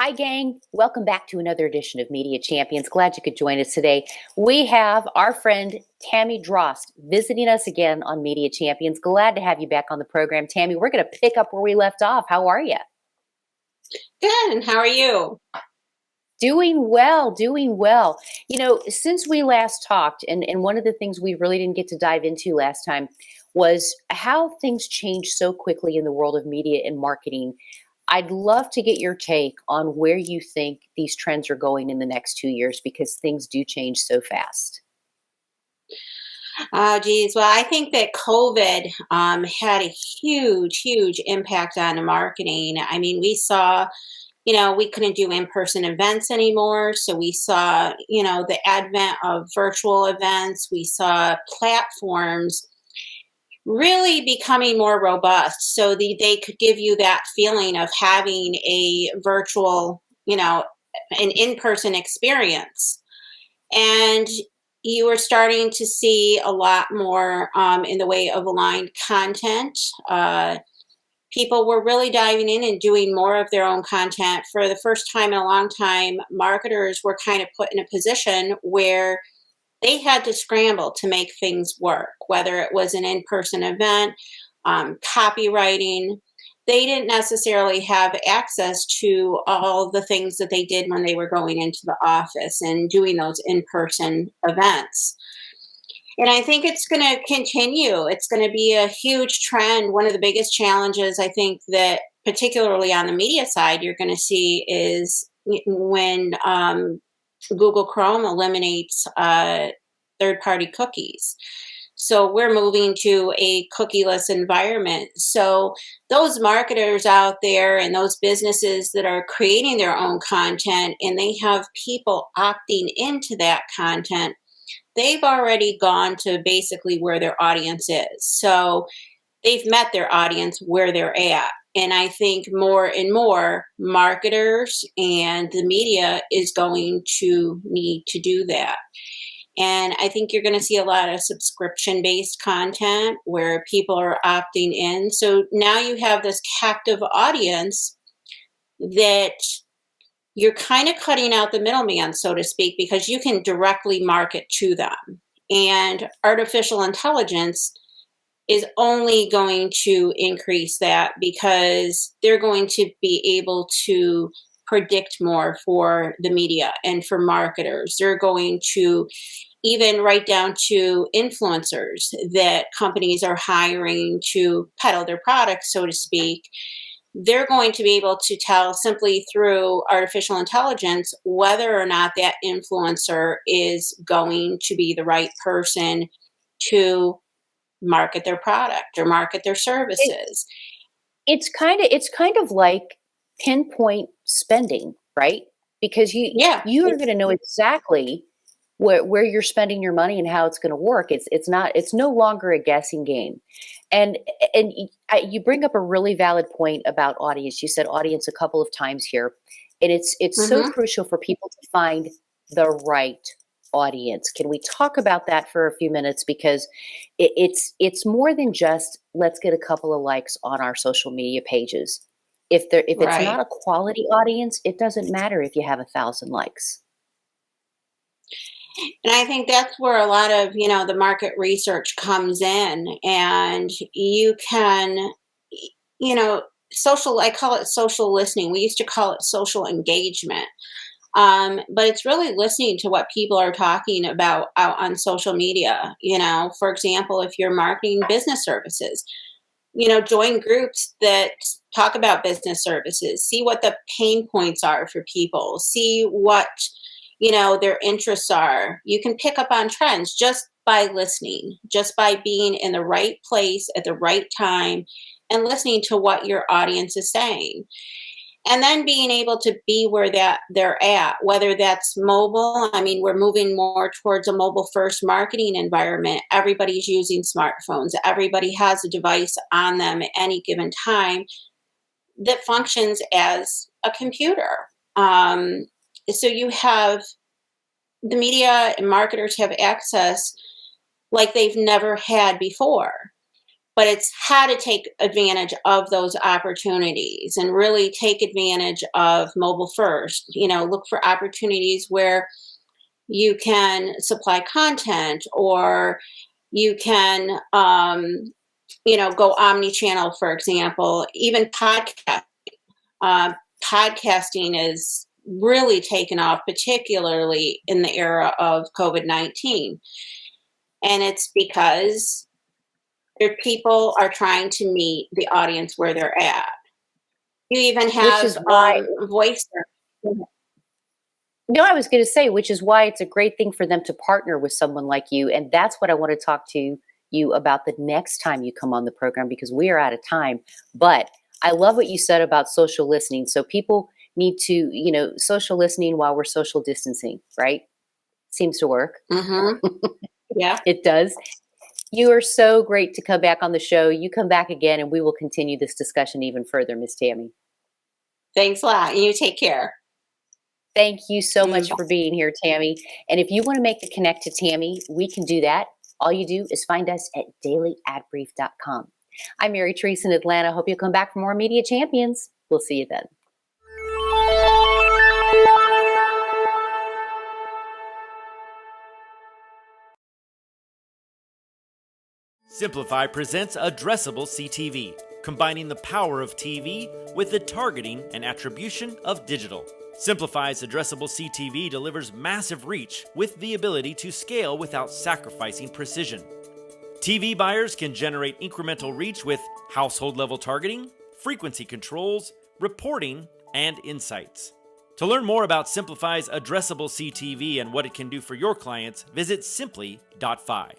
Hi, gang. Welcome back to another edition of Media Champions. Glad you could join us today. We have our friend Tammy Drost visiting us again on Media Champions. Glad to have you back on the program. Tammy, we're going to pick up where we left off. How are you? Good, and how are you? Doing well, doing well. You know, since we last talked, and one of the things we really didn't get to dive into last time was how things change so quickly in the world of media and marketing. I'd love to get your take on where you think these trends are going in the next 2 years because things do change so fast. Oh, geez. Well, I think that COVID had a huge impact on the marketing. I mean, we saw, we couldn't do in-person events anymore. So we saw, the advent of virtual events. We saw platforms really becoming more robust so they could give you that feeling of having a virtual, an in-person experience. And you were starting to see a lot more in the way of aligned content. People were really diving in and doing more of their own content. For the first time in a long time, marketers were kind of put in a position where they had to scramble to make things work, whether it was an in-person event, copywriting. They didn't necessarily have access to all the things that they did when they were going into the office and doing those in-person events. And I think it's going to continue. It's going to be a huge trend. One of the biggest challenges I think that particularly on the media side you're going to see is when Google Chrome eliminates third-party cookies. So we're moving to a cookieless environment. So those marketers out there and those businesses that are creating their own content and they have people opting into that content, they've already gone to basically where their audience is. So they've met their audience where they're at. And I think more and more marketers and the media is going to need to do that. And I think you're going to see a lot of subscription-based content where people are opting in. So now you have this captive audience that you're kind of cutting out the middleman, so to speak, because you can directly market to them. And artificial intelligence is only going to increase that because they're going to be able to predict more for the media and for marketers. They're going to even right down to influencers that companies are hiring to peddle their products, so to speak. They're going to be able to tell simply through artificial intelligence whether or not that influencer is going to be the right person to market their product or market their It, services. it's kind of like pinpoint spending, right? Because you Yeah, you are going to know exactly where you're spending your money and how it's going to work. It's no longer a guessing game. And you bring up a really valid point about audience. You said audience a couple of times here, and it's so hmm crucial for people to find the right audience. Can we talk about that for a few minutes because it's more than just let's get a couple of likes on our social media pages. If it's not right. a quality audience, it doesn't matter if you have 1,000 likes. And I think that's where a lot of, the market research comes in and you can, social, I call it social listening. We used to call it social engagement. But it's really listening to what people are talking about out on social media. For example, if you're marketing business services, join groups that talk about business services, see what the pain points are for people, see what, their interests are. You can pick up on trends just by listening, just by being in the right place at the right time and listening to what your audience is saying. And then being able to be where that they're at, whether that's mobile. I mean, we're moving more towards a mobile first marketing environment. Everybody's using smartphones. Everybody has a device on them at any given time that functions as a computer. So you have the media and marketers have access like they've never had before. but it's how to take advantage of those opportunities and really take advantage of mobile first. Look for opportunities where you can supply content, or you can go omni-channel, for example. Even uh, podcasting is really taken off, particularly in the era of COVID-19, and it's because their people are trying to meet the audience where they're at. You even Which have is why, voice. no, I was going to say, which is why it's a great thing for them to partner with someone like you. And that's what I want to talk to you about the next time you come on the program, because we are out of time. But I love what you said about social listening. So people need to, social listening while we're social distancing, right? Seems to work. Hmm. Yeah. It does. You are so great to come back on the show. You come back again and we will continue this discussion even further, Miss Tammy. Thanks a lot. And you take care. Thank you so much Bye. for being here, Tammy. And if you want to make the connect to Tammy, we can do that. All you do is find us at dailyadbrief.com. I'm Mary Therese in Atlanta. Hope you'll come back for more Media Champions. We'll see you then. Simplify presents Addressable CTV, combining the power of TV with the targeting and attribution of digital. Simplify's Addressable CTV delivers massive reach with the ability to scale without sacrificing precision. TV buyers can generate incremental reach with household-level targeting, frequency controls, reporting, and insights. To learn more about Simplify's Addressable CTV and what it can do for your clients, visit simply.fi.